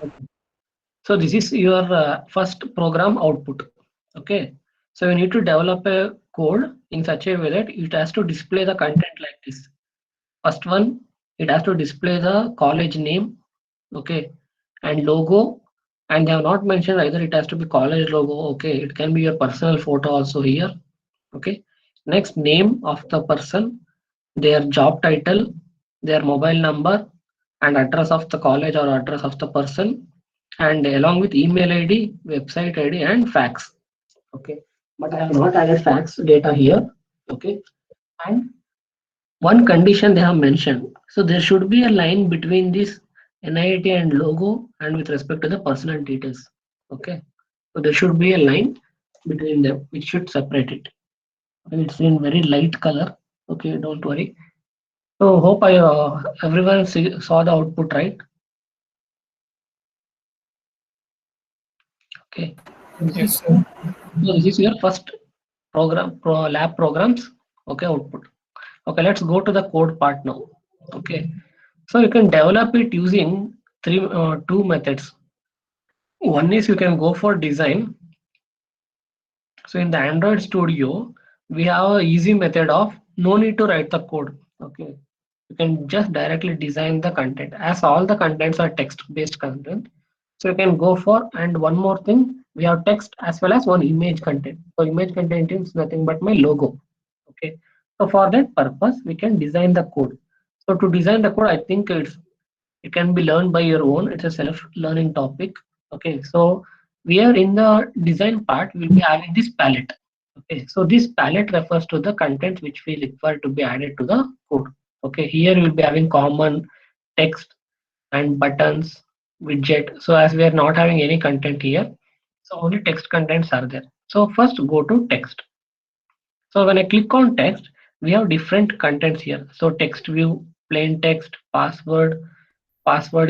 Okay. So this is your first program output. Okay. So you need to develop a code in such a way that it has to display the content like this. First one, it has to display the college name, okay, and logo. And they have not mentioned either it has to be college logo, okay. It can be your personal photo also here, okay. Next, name of the person, their job title, their mobile number, and address of the college or address of the person, and along with email ID, website ID, and fax. Okay, but I have not added fax data here. Okay, and one condition they have mentioned. So there should be a line between this NIT and logo and with respect to the personal details. Okay, so there should be a line between them which should separate it. And it's in very light color. Okay, don't worry. So hope I everyone saw the output, right? Okay. This is, Yes, sir. so this is your first lab programs. Okay, output. Okay, let's go to the code part now. Okay, so you can develop it using two methods. One is you can go for design. So in the Android Studio, we have a easy method of no need to write the code. Okay, you can just directly design the content as all the contents are text-based content. So you can go for, and one more thing, we have text as well as one image content. So image content is nothing but my logo. Okay, so for that purpose, we can design the code. So to design the code, I think it can be learned by your own. It's a self-learning topic. Okay, so we are in the design part. We'll be having this palette. Okay, so this palette refers to the content which we require to be added to the code. Okay, here we'll be having common text and buttons, widget. So as we are not having any content here, so only text contents are there. So first go to text. So when I click on text, we have different contents here. So text view, plain text, password,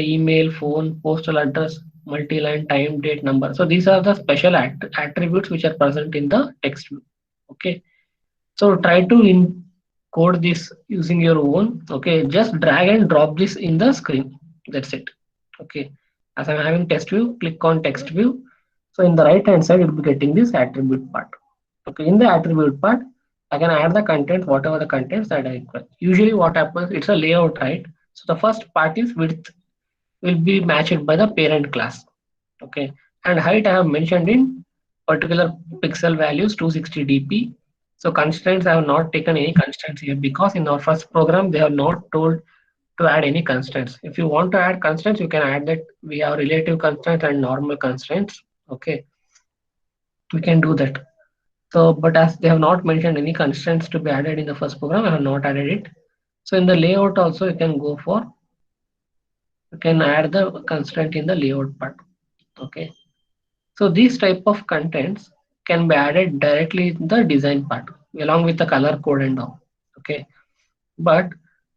email, phone, postal address, multi-line, time, date, number. So these are the special attributes which are present in the text view. Okay. So try to encode this using your own. Okay. Just drag and drop this in the screen. That's it. Okay. As I'm having text view, click on text view. So in the right hand side, you'll be getting this attribute part. Okay. In the attribute part, I can add the content, whatever the contents that I require. Usually what happens, it's a layout, right? So the first part is width will be matched by the parent class. Okay, and height I have mentioned in particular pixel values 260 dp. So constraints, I have not taken any constraints here because in our first program they have not told to add any constraints. If you want to add constraints, you can add that. We have relative constraints and normal constraints. Okay, we can do that. So but as they have not mentioned any constraints to be added in the first program, I have not added it. So in the layout also you can go for, you can add the constraint in the layout part. Okay, so these type of contents can be added directly in the design part along with the color code and all. Okay, but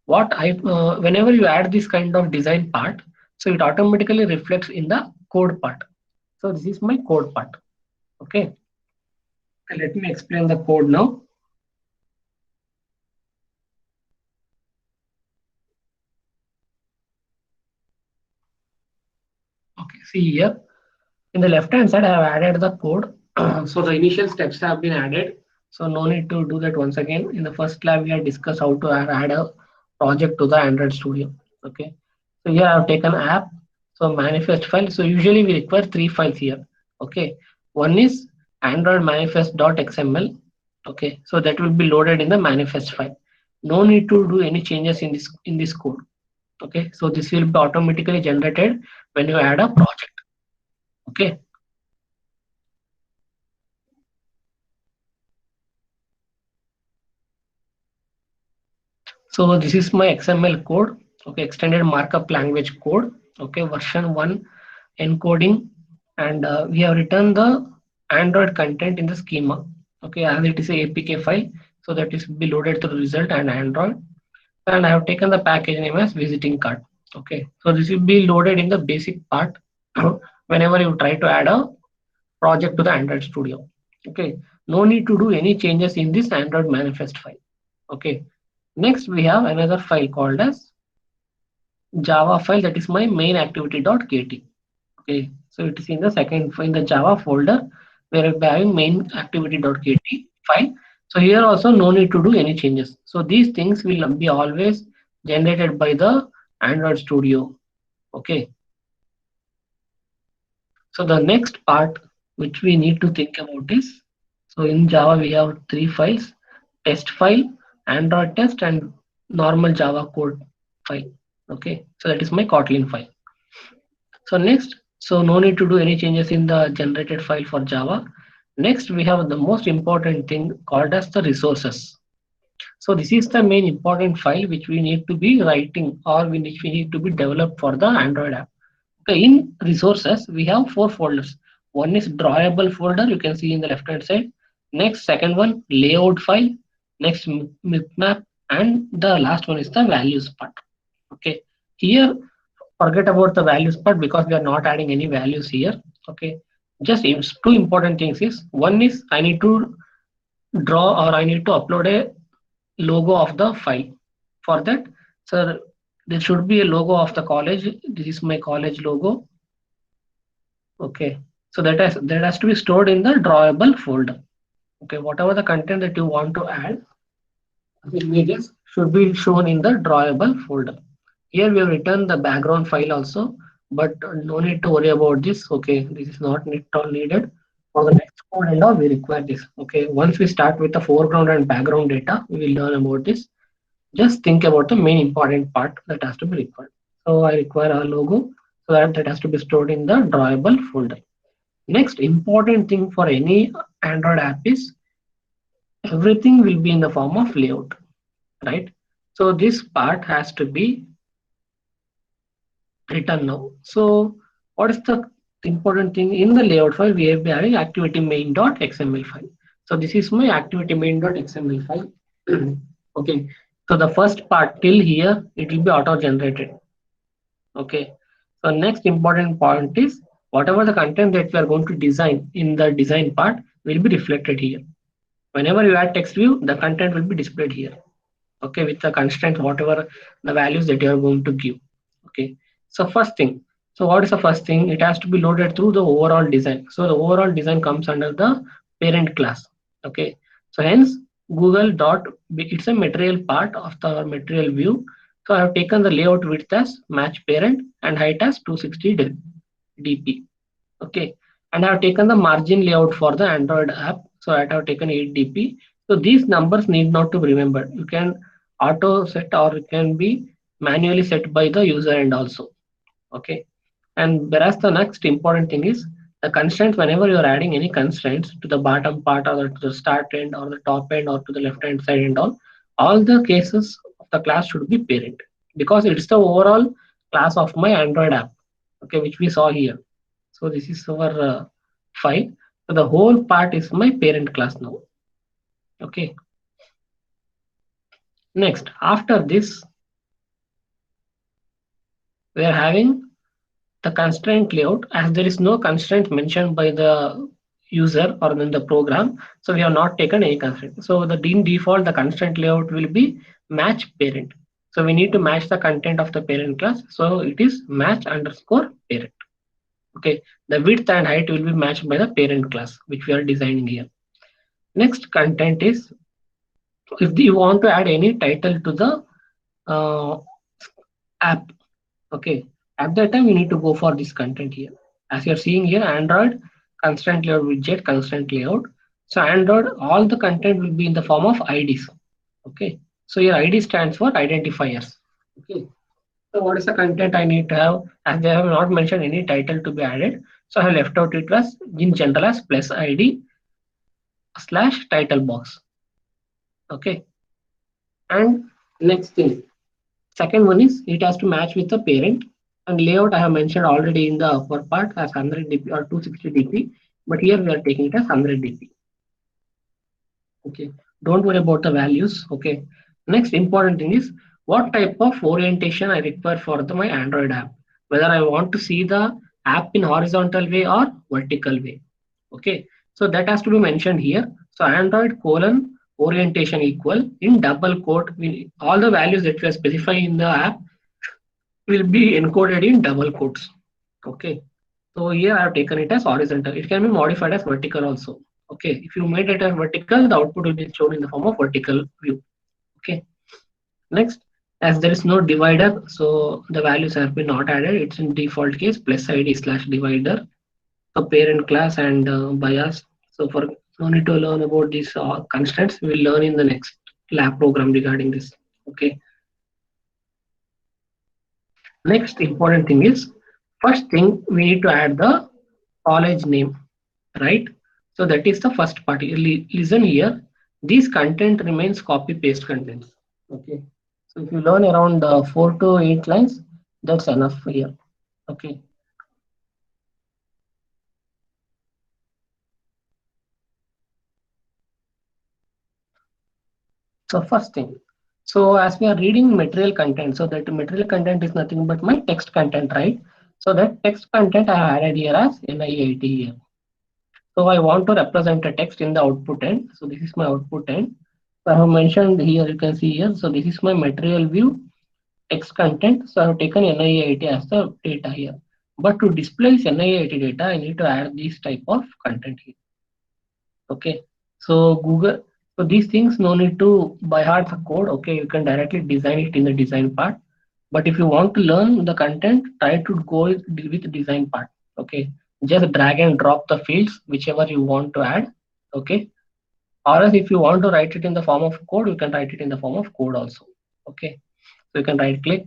what I whenever you add this kind of design part, so it automatically reflects in the code part. So this is my code part. Okay, and let me explain the code now. Okay, see here in the left hand side I have added the code. So the initial steps have been added. So no need to do that once again. In the first lab we have discussed how to add a project to the Android Studio. Okay. So here I have taken app. So manifest file. So usually we require three files here. Okay. One is Android manifest.xml. Okay. So that will be loaded in the manifest file. No need to do any changes in this code. Okay. So this will be automatically generated when you add a project. Okay. So this is my XML code. Okay. Extended markup language code. Okay. Version 1 encoding, and we have written the Android content in the schema. Okay, as it is a APK file, so that is be loaded to the result and Android. And I have taken the package name as visiting card. Okay, so this will be loaded in the basic part whenever you try to add a project to the Android Studio. Okay, no need to do any changes in this Android manifest file. Okay, next we have another file called as Java file, that is my main activity.kt. Okay, so it is in the second in the Java folder where we're having main activity.kt file. So here also no need to do any changes. So these things will be always generated by the Android Studio. Okay, so the next part which we need to think about is, so in Java we have three files: test file, Android test, and normal Java code file. Okay, so that is my Kotlin file. So next, so no need to do any changes in the generated file for Java. Next, we have the most important thing called as the resources. So this is the main important file which we need to be writing, or which we need to be developed for the Android app. Okay, in resources, we have four folders. One is drawable folder, you can see in the left hand side. Next, second one, layout file. Next, map, and the last one is the values part. Okay, here forget about the values part because we are not adding any values here. Okay, just two important things is, one is I need to draw or I need to upload a logo of the file. For that, sir, there should be a logo of the college. This is my college logo. Okay, so that has to be stored in the drawable folder. Okay, whatever the content that you want to add, images should be shown in the drawable folder. Here we have written the background file also, but no need to worry about this. Okay, this is not at all needed. For the next code and all, we require this. Okay, once we start with the foreground and background data, we will learn about this. Just think about the main important part that has to be required. So I require a logo, so that has to be stored in the drawable folder. Next important thing for any Android app is everything will be in the form of layout, right? So this part has to be written now. So what is the important thing in the layout file? We have having activity main.xml file. So this is my activity main.xml file. Okay. So the first part till here it will be auto generated. Okay. So next important point is whatever the content that we are going to design in the design part will be reflected here. Whenever you add text view, the content will be displayed here. Okay, with the constraint, whatever the values that you are going to give. Okay, so first thing, so what is the first thing? It has to be loaded through the overall design. So the overall design comes under the parent class. Okay, so hence Google dot, it's a material part of the material view. So I have taken the layout width as match parent and height as 260 dp. Okay, and I have taken the margin layout for the Android app. So I have taken 8 dp. So these numbers need not to be remembered. You can auto set or it can be manually set by the user end also. Okay, and whereas the next important thing is the constraints. Whenever you are adding any constraints to the bottom part or to the start end or the top end or to the left hand side and all the cases of the class should be parent, because it's the overall class of my Android app. Okay, which we saw here. So this is our file. So the whole part is my parent class now. Okay. Next, after this, we are having the constraint layout. As there is no constraint mentioned by the user or in the program, so we have not taken any constraint. So the default, the constraint layout will be match parent. So we need to match the content of the parent class. So it is match underscore parent. Okay, the width and height will be matched by the parent class, which we are designing here. Next content is, if you want to add any title to the uh, app, okay, at that time you need to go for this content here. As you're seeing here, Android constraint layout widget constraint layout. So Android, all the content will be in the form of IDs. Okay, so your ID stands for identifiers. Okay, so what is the content I need to have? As they have not mentioned any title to be added, so I have left out it as in general as plus ID slash title box. Okay, and next thing, second one is it has to match with the parent, and layout I have mentioned already in the upper part as 100 dp or 260 dp, but here we are taking it as 100 dp. Okay, don't worry about the values. Okay, next important thing is what type of orientation I require for my Android app, whether I want to see the app in horizontal way or vertical way. Okay, so that has to be mentioned here. So Android colon orientation equal in double quote, all the values that we are specifying in the app will be encoded in double quotes. Okay, So here I have taken it as horizontal. It can be modified as vertical also. Okay, if you made it as vertical, the output will be shown in the form of vertical view. Okay. Next, as there is no divider, so the values have been not added. It's in default case plus id slash divider, a parent class and bias. So for no need to learn about these constants, we will learn in the next lab program regarding this. Okay. Next important thing is, first thing we need to add the college name, right? So that is the first part. Listen here. This content remains copy paste contents. Okay. So if you learn around 4 to 8 lines, that's enough here. Okay. So first thing. So as we are reading material content, so that material content is nothing but my text content, right? So that text content I have added here as NIAT here. So I want to represent a text in the output end. So this is my output end. So I have mentioned here, you can see here. So this is my material view text content. So I have taken NIAT as the data here. But to display this NIAT data, I need to add this type of content here. Okay. So Google, so these things no need to by heart the code. Okay, you can directly design it in the design part. But if you want to learn the content, try to go with design part. Okay, just drag and drop the fields whichever you want to add. Okay, or else if you want to write it in the form of code, you can write it in the form of code also. Okay, so you can right click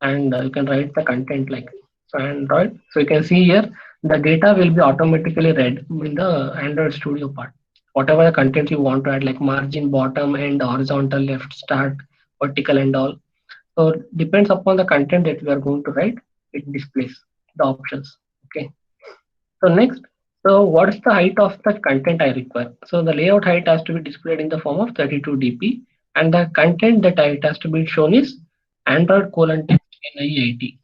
and you can write the content like so Android. So you can see here the data will be automatically read in the Android Studio part. Whatever the content you want to add, like margin, bottom, and horizontal, left, start, vertical, and all. So depends upon the content that we are going to write. It displays the options. Okay. So next, so what is the height of the content I require? So the layout height has to be displayed in the form of 32 dp, and the content that it has to be shown is Android colon text NIAT.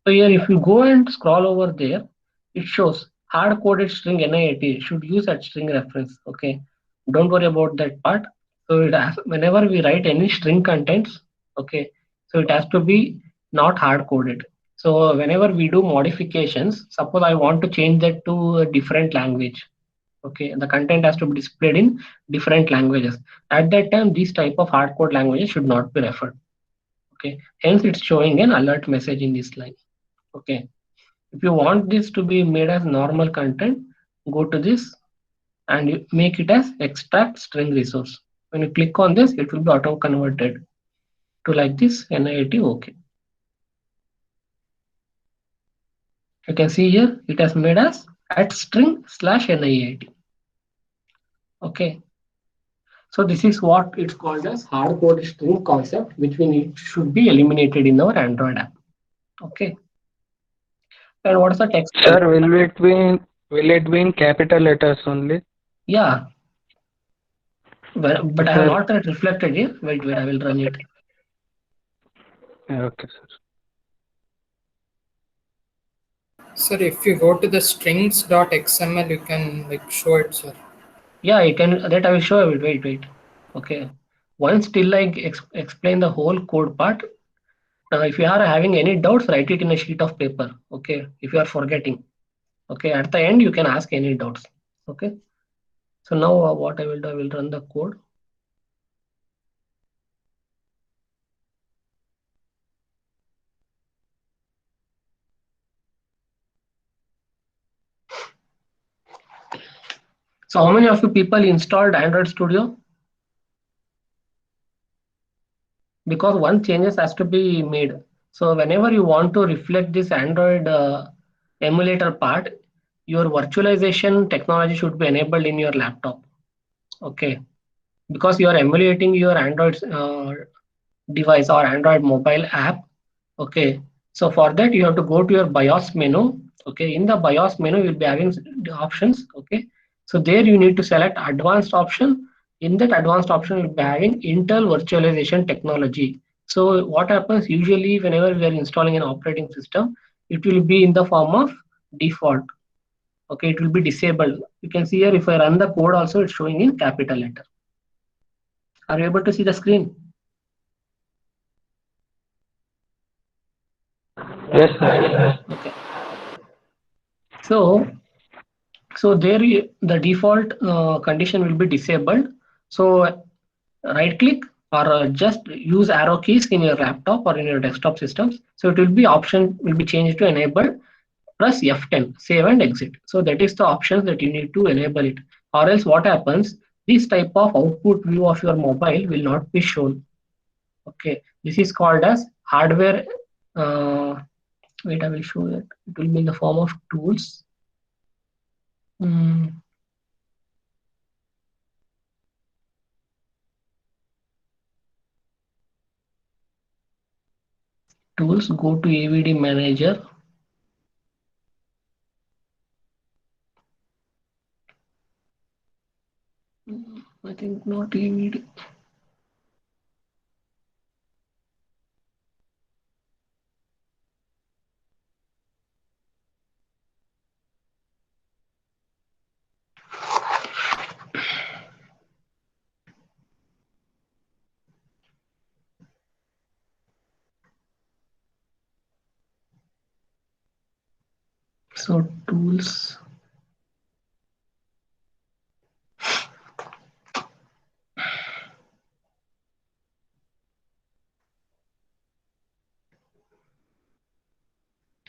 So here, if you go and scroll over there, it shows hard-coded string NIAT should use that string reference. Okay, don't worry about that part. So it has, whenever we write any string contents, okay, so it has to be not hard-coded. So whenever we do modifications, suppose I want to change that to a different language. Okay, the content has to be displayed in different languages. At that time, these type of hard-code languages should not be referred. Okay, hence it's showing an alert message in this line. Okay. If you want this to be made as normal content, go to this and you make it as extract string resource. When you click on this, it will be auto converted to like this NIAT. Okay. You can see here it has made as at string slash NIAT. Okay. So this is what it's called as hard code string concept, which we need should be eliminated in our Android app. Okay. And what's the text? Sir, will it be in capital letters only? Yeah, but I have Sir, not reflected here. Wait, I will run it. okay, sir. Sir, if you go to the strings.xml, you can like show it, sir. Yeah, I can. That I will show you. Wait. Okay. Once till I explain the whole code part. If you are having any doubts, write it in a sheet of paper. Okay. If you are forgetting. Okay. At the end, you can ask any doubts. Okay. So now what I will do, I will run the code. So how many of you people installed Android Studio? Because one changes has to be made. So whenever you want to reflect this Android emulator part, your virtualization technology should be enabled in your laptop. Okay, because you are emulating your Android device or Android mobile app. Okay, so for that you have to go to your BIOS menu. Okay, in the BIOS menu you'll be having the options. Okay, so there you need to select advanced option. In that advanced option you'll be having Intel virtualization technology. So what happens usually whenever we are installing an operating system, it will be in the form of default. Okay, it will be disabled. You can see here if I run the code also it's showing in capital letter. Are you able to see the screen? Yes, sir. Okay. So the default condition will be disabled. So right click or just use arrow keys in your laptop or in your desktop systems. So it will be option will be changed to enable. Press F10, save and exit. So that is the options that you need to enable it. Or else what happens? This type of output view of your mobile will not be shown. Okay, this is called as hardware. Uh, Wait, I will show it. It will be in the form of tools. Mm, Tools. Go to AVD Manager. I think not AVD. So tools.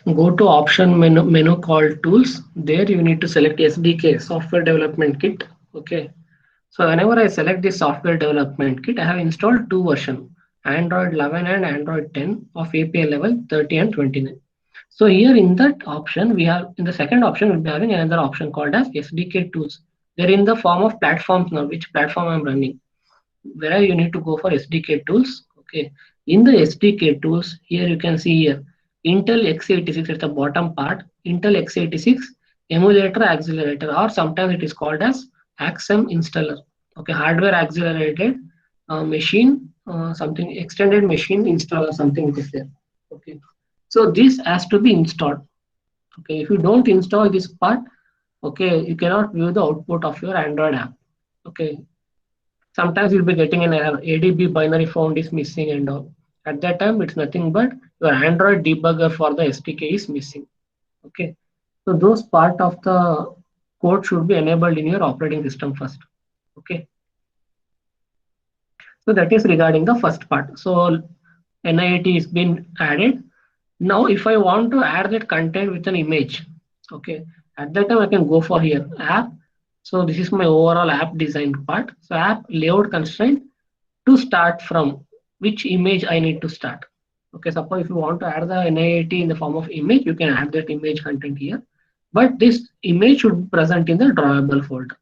Go to option menu called tools. There you need to select SDK, software development kit. Okay. So whenever I select this software development kit, I have installed two versions, Android 11 and Android 10 of API level 30 and 29. So here in that option, we have in the second option, we'll be having another option called as SDK tools. They're in the form of platforms now, which platform I'm running. Where you need to go for SDK tools. Okay. In the SDK tools, here you can see here Intel x86 at the bottom part, Intel x86 emulator accelerator, or sometimes it is called as AXM installer. Okay, hardware accelerated machine, something extended machine installer, something it is there. Okay, so this has to be installed. Okay, if you don't install this part, okay, you cannot view the output of your Android app. Okay, sometimes you'll be getting an error, ADB binary found is missing and all. At that time, it's nothing but your Android debugger for the SDK is missing. Okay, so those part of the code should be enabled in your operating system first. Okay, so that is regarding the first part. So NIAT is been added. Now, if I want to add that content with an image, okay, at that time I can go for here app. So this is my overall app design part. So app layout constraint to start from which image I need to start. Okay, suppose if you want to add the NIAT in the form of image, you can add that image content here. But this image should be present in the drawable folder.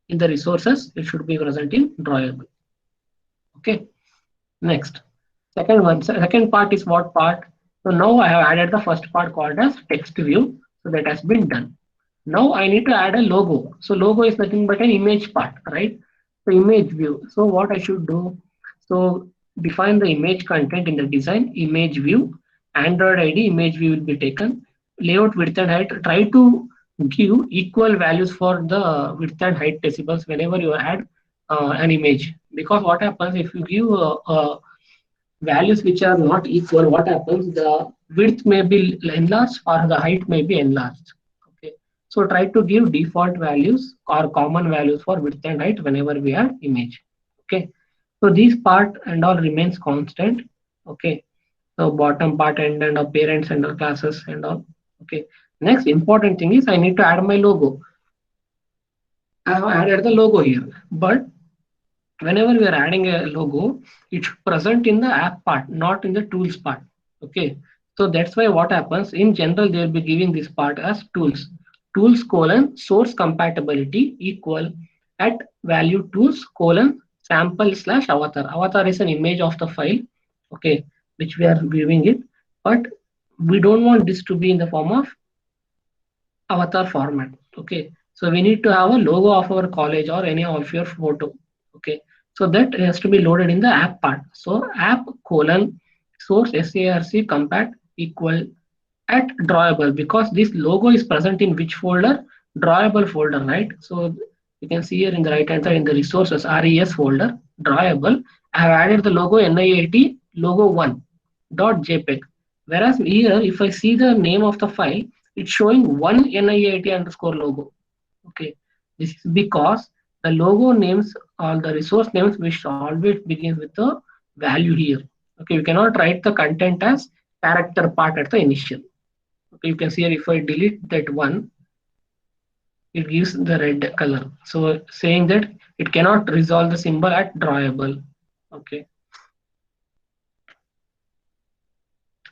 In the resources, it should be present in drawable. Okay, next. Second part is what part? So now I have added the first part called as text view. So that has been done. Now I need to add a logo. So logo is nothing but an image part, right? So image view. So what I should do? So define the image content in the design, image view, Android ID, image view will be taken. Layout width and height. Try to give equal values for the width and height decibels whenever you add an image. Because what happens if you give values which are not equal, what happens? The width may be enlarged or the height may be enlarged. Okay. So try to give default values or common values for width and height whenever we add image. Okay. So this part and all remains constant. Okay. So bottom part and of parents and all classes and all. Okay. Next important thing is I need to add my logo. I have added the logo here, but whenever we are adding a logo, it should present in the app part, not in the tools part. Okay. So that's why what happens in general, they'll be giving this part as tools. Tools colon source compatibility equal at value tools colon sample slash avatar. Avatar is an image of the file, okay, which we are viewing it, but we don't want this to be in the form of avatar format. Okay, so we need to have a logo of our college or any of your photo. Okay, so that has to be loaded in the app part. So app colon source sarc compat equal at drawable, because this logo is present in which folder? Drawable folder, right? So you can see here in the right hand side in the resources res folder, drawable. I have added the logo NIAT logo 1 dot jpeg. Whereas here, if I see the name of the file, it's showing one NIIT underscore logo. Okay, this is because the logo names or the resource names which always begins with the value here. Okay, you cannot write the content as character part at the initial. Okay, you can see here if I delete that one, it gives the red color. So saying that it cannot resolve the symbol at drawable. Okay,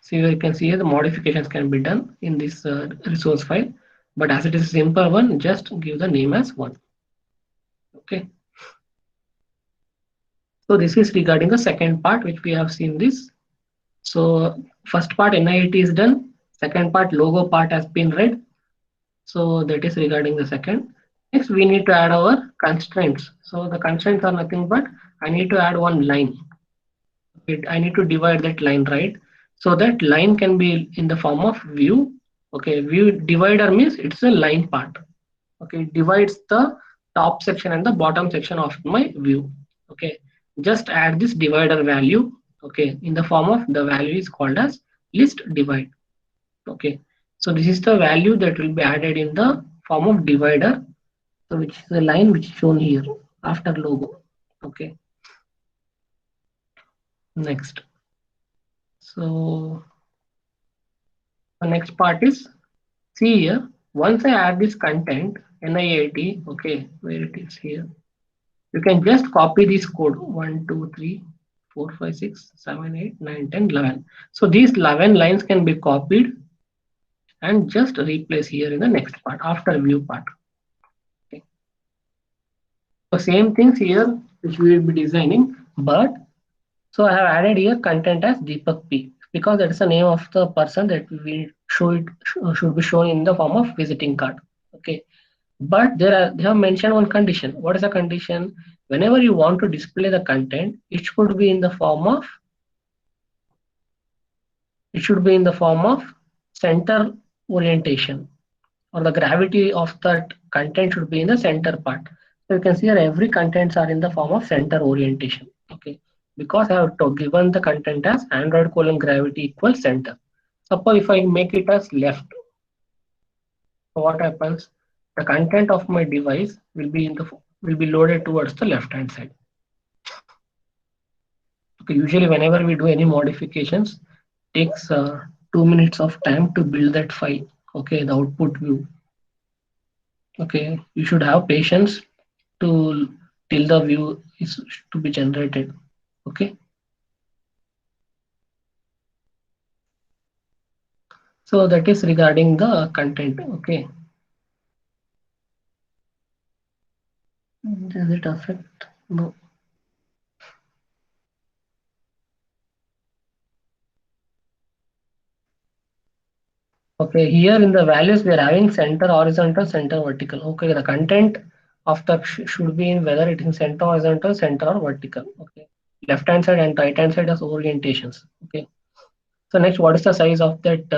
so here you can see here the modifications can be done in this resource file. But as it is a simple one, just give the name as one. Okay. So this is regarding the second part which we have seen this. So first part NIIT is done. Second part logo part has been read. So that is regarding the second. Next we need to add our constraints. So the constraints are nothing but I need to add one line. I need to divide that line, right? So that line can be in the form of view. Okay, view divider means it's a line part. Okay, it divides the top section and the bottom section of my view. Okay, just add this divider value. Okay, in the form of the value is called as list divide. Okay, so this is the value that will be added in the form of divider, so which is the line which is shown here after logo. Okay, next. So the next part is, see here, once I add this content NIIT, okay, where it is here, you can just copy this code 1, 2, 3, 4, 5, 6, 7, 8, 9, 10, 11. So these 11 lines can be copied and just replace here in the next part after view part. Okay. So same things here which we will be designing, but so I have added here content as Deepak P because that is the name of the person that we will show it should be shown in the form of visiting card. Okay. But they have mentioned one condition. What is the condition? Whenever you want to display the content, it should be in the form of center orientation, or the gravity of that content should be in the center part. So you can see here every contents are in the form of center orientation. Okay, because I have given the content as Android colon gravity equals center. Suppose if I make it as left, so what happens? The content of my device will be loaded towards the left hand side. Okay, usually whenever we do any modifications, takes 2 minutes of time to build that file. Okay, the output view. Okay, you should have patience to till the view is to be generated. Okay, so that is regarding the content. Okay, does it affect? No. Okay, here in the values we are having center horizontal, center vertical. Okay, the content of the should be in whether it is center horizontal, center or vertical. Okay, left hand side and right hand side as orientations. Okay, so next, what is the size of that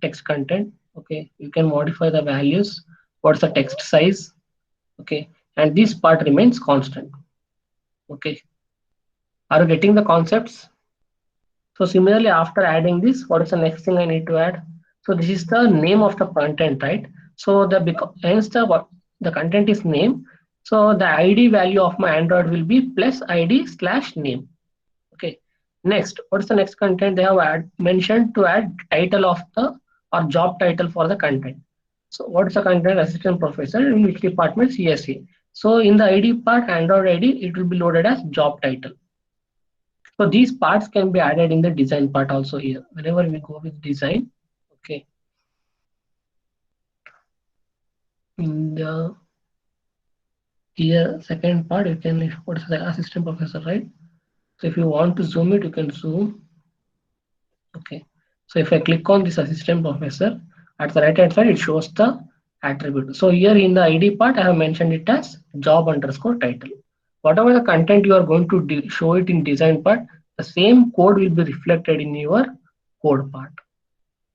text content? Okay, you can modify the values. What's the text size? Okay, and this part remains constant. Okay, are you getting the concepts? So similarly, after adding this, what is the next thing I need to add? So this is the name of the content, right? So hence the content is name. So the ID value of my Android will be plus ID slash name. Okay. Next, what's the next content? They have mentioned to add title of the or job title for the content. So what's the content? Assistant professor in which department? CSE. So in the ID part, Android ID, it will be loaded as job title. So these parts can be added in the design part also here. Whenever we go with design, okay. In the here second part, you can what is the assistant professor, right? So if you want to zoom it, you can zoom. Okay. So if I click on this assistant professor, at the right hand side, it shows the attribute. So here in the ID part, I have mentioned it as job underscore title. Whatever the content you are going to show it in design part, the same code will be reflected in your code part.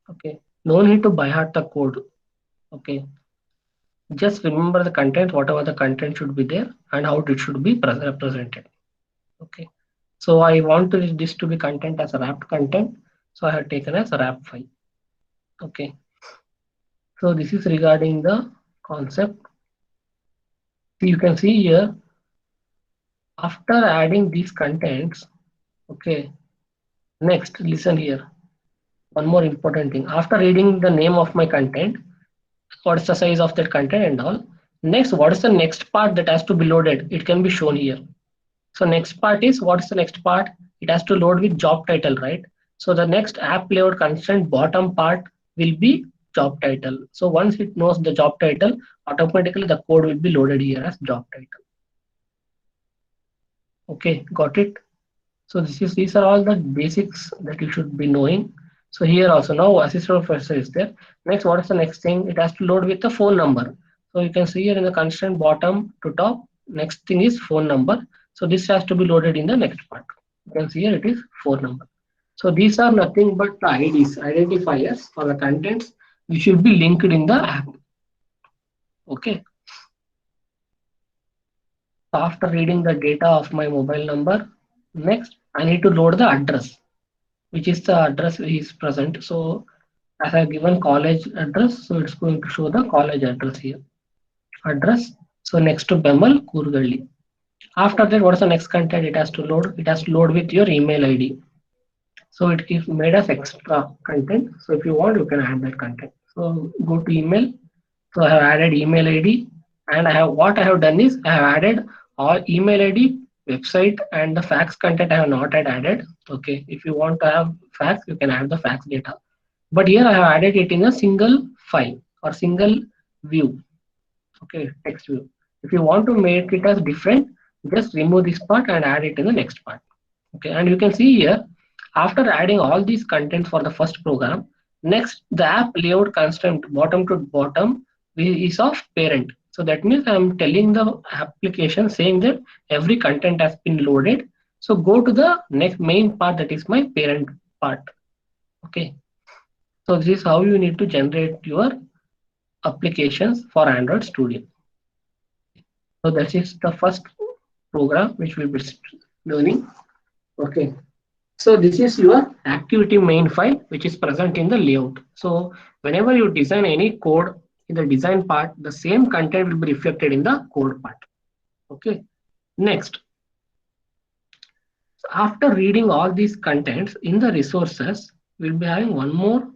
Okay. No need to by heart the code. Okay. Just remember the content, whatever the content should be there and how it should be represented. Okay. So I want this to be content as a wrapped content. So I have taken as a wrap file. Okay. So this is regarding the concept. So you can see here, after adding these contents, okay, next listen here. One more important thing. After reading the name of my content, what is the size of that content and all. Next, what is the next part that has to be loaded? It can be shown here. So next part is, what is the next part? It has to load with job title, right? So the next app layout constraint bottom part will be job title. So once it knows the job title, automatically the code will be loaded here as job title. Okay, got it? So these are all the basics that you should be knowing. So here also now assistant professor is there. Next, what is the next thing? It has to load with the phone number. So you can see here in the constraint bottom to top, next thing is phone number. So this has to be loaded in the next part. You can see here it is phone number. So these are nothing but the IDs, identifiers for the contents which should be linked in the app. Okay. So after reading the data of my mobile number, next I need to load the address, which is the address is present. So as I given college address, so it's going to show the college address here. Address. So next to Bemal, Kurgalli. After that, what is the next content it has to load? It has to load with your email ID. So it is made as extra content. So if you want, you can add that content. So go to email. So I have added email ID, and what I have done is I have added all email ID, website, and the fax content I have not had added. Okay, if you want to have fax, you can add the fax data. But here I have added it in a single file or single view. Okay, text view. If you want to make it as different, just remove this part and add it in the next part. Okay, and you can see here, after adding all these contents for the first program, next the app layout constraint bottom to bottom is of parent. So that means I'm telling the application saying that every content has been loaded. So go to the next main part, that is my parent part. Okay. So this is how you need to generate your applications for Android Studio. So that is the first program which we'll be learning. Okay. So this is your activity main file which is present in the layout. So whenever you design any code in the design part, the same content will be reflected in the code part. Okay. Next, so after reading all these contents in the resources, we'll be having one more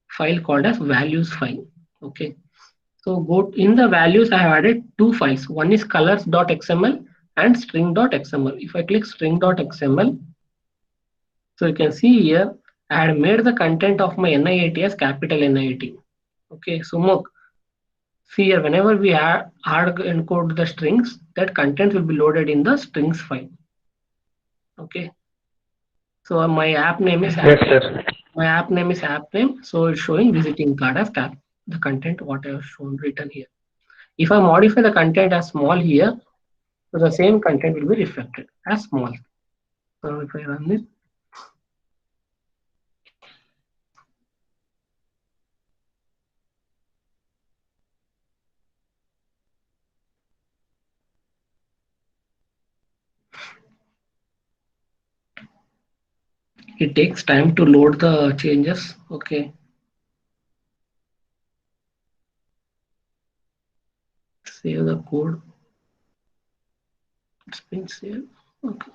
file called as values file. Okay. So go in the values, I have added two files. One is colors.xml and string.xml. If I click string.xml, so you can see here, I had made the content of my NIIT as capital NIIT. Okay, so look, see here, whenever we hard encode the strings, that content will be loaded in the strings file. Okay, so my app name is Yes, sir. my app name is app name, so it's showing visiting card as the content what I have shown written here. If I modify the content as small here, so the same content will be reflected as small. So if I run this, it takes time to load the changes. Okay, save the code. It's been saved. Okay.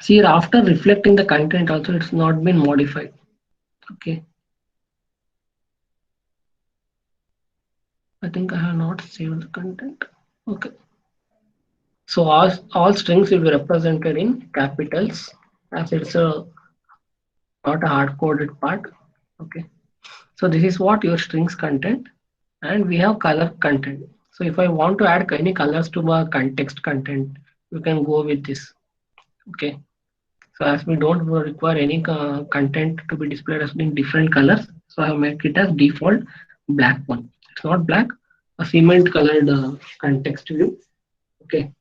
See here, after reflecting the content also, it's not been modified. Okay. I think I have not saved the content. Okay. So all strings will be represented in capitals as it's a not a hard coded part. Okay. So this is what your strings content, and we have color content. So if I want to add any colors to my context content, you can go with this. Okay. So as we don't require any content to be displayed as in different colors, so I have made it as default black one. It's not black, a cement colored context view. Okay.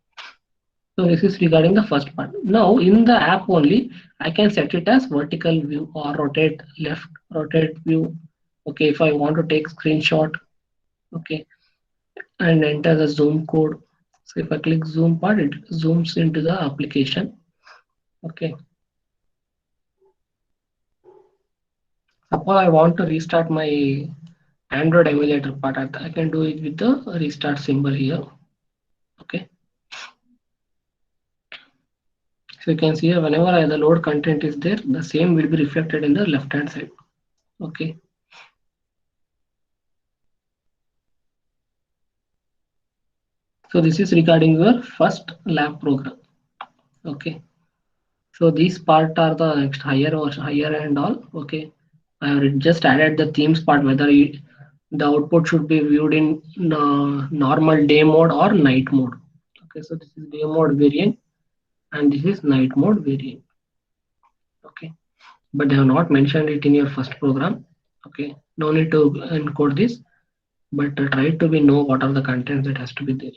So this is regarding the first part. Now in the app only, I can set it as vertical view or rotate left, rotate view. Okay, if I want to take screenshot, okay, and enter the zoom code. So if I click zoom part, it zooms into the application. Okay. Suppose I want to restart my Android emulator part. I can do it with the restart symbol here. Okay. So you can see here whenever the load content is there, the same will be reflected in the left hand side. Okay. So this is regarding your first lab program. Okay. So these part are the next higher or higher and all. Okay. I have just added the themes part, whether the output should be viewed in normal day mode or night mode. Okay. So this is day mode variant and this is night mode variant. Okay. But they have not mentioned it in your first program. Okay. No need to encode this, but try to be know what are the contents that has to be there.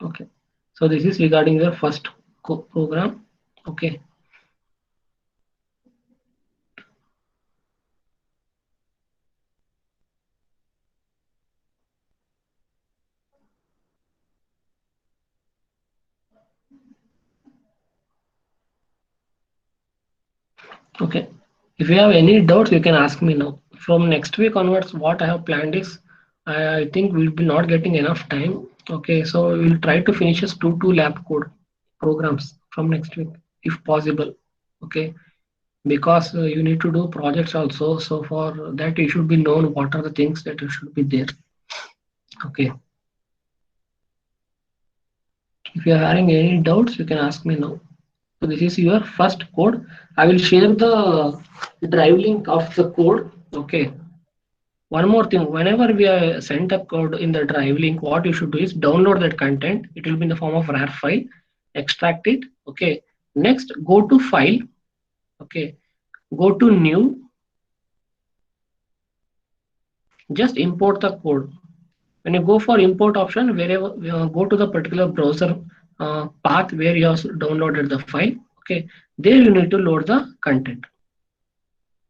Okay. So this is regarding your first program. Okay. Okay. If you have any doubts, you can ask me now. From next week onwards, what I have planned is I think we'll be not getting enough time. Okay. So we'll try to finish us two lab code programs from next week, if possible. Okay. Because you need to do projects also. So for that, you should be known what are the things that should be there. Okay. If you are having any doubts, you can ask me now. So this is your first code. I will share the drive link of the code. Okay. One more thing, whenever we send a code in the drive link, what you should do is download that content. It will be in the form of RAR file, extract it. Okay. Next, go to file. Okay. Go to new. Just import the code. When you go for import option, wherever go to the particular browser path where you have downloaded the file. Okay. There you need to load the content.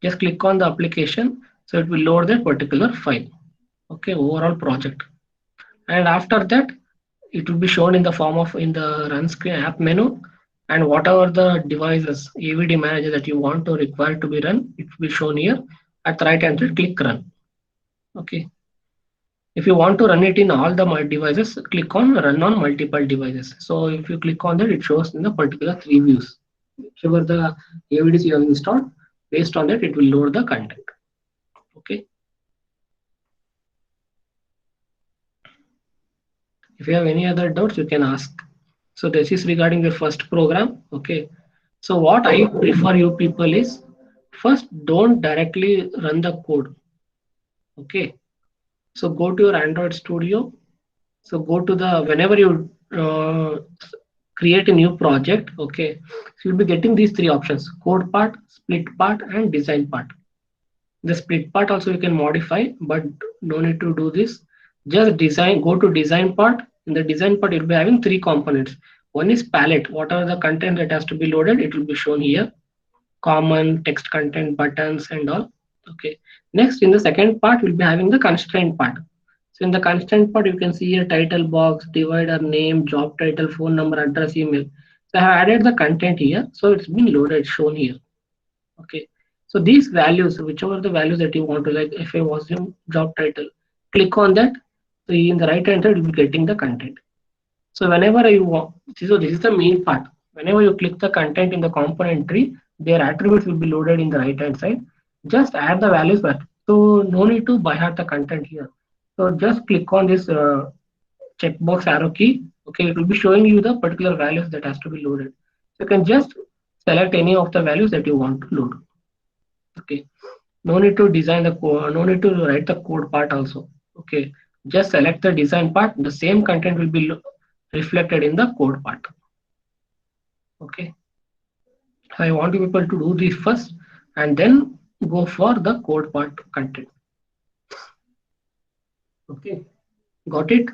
Just click on the application, so it will load that particular file. Okay, overall project. And after that, it will be shown in the form of in the run screen app menu, and whatever the devices AVD manager that you want to require to be run, it will be shown here. At the right hand side, click run. Okay. If you want to run it in all the devices, click on run on multiple devices. So if you click on that, it shows in the particular three views. Whichever the AVDs you have installed, based on that, it will load the content. Okay. If you have any other doubts, you can ask. So this is regarding the first program. Okay. So what I prefer you people is first don't directly run the code. Okay. So go to your Android Studio. So go to the whenever you create a new project. Okay. So you'll be getting these three options: code part, split part, and design part. The split part also you can modify, but no need to do this. Just design, go to design part. In the design part, you'll be having three components. One is palette. What are the content that has to be loaded? It will be shown here. Common, text content, buttons, and all. Okay. Next, in the second part, we'll be having the constraint part. So in the constraint part, you can see here title box, divider, name, job title, phone number, address, email. So I have added the content here. So it's been loaded, shown here. Okay. So these values, whichever the values that you want to, like if I was your job title, click on that. So in the right hand side, you'll be getting the content. So whenever you want, so this is the main part. Whenever you click the content in the component tree, their attributes will be loaded in the right hand side. Just add the values back. So no need to by heart the content here. So just click on this checkbox arrow key. Okay, it will be showing you the particular values that has to be loaded. You can just select any of the values that you want to load. Okay, no need to design the code, no need to write the code part also. Okay, Just select the design part. The same content will be reflected in the code part. Okay. I want you people to do this first and then go for the code part content. Okay. Got it?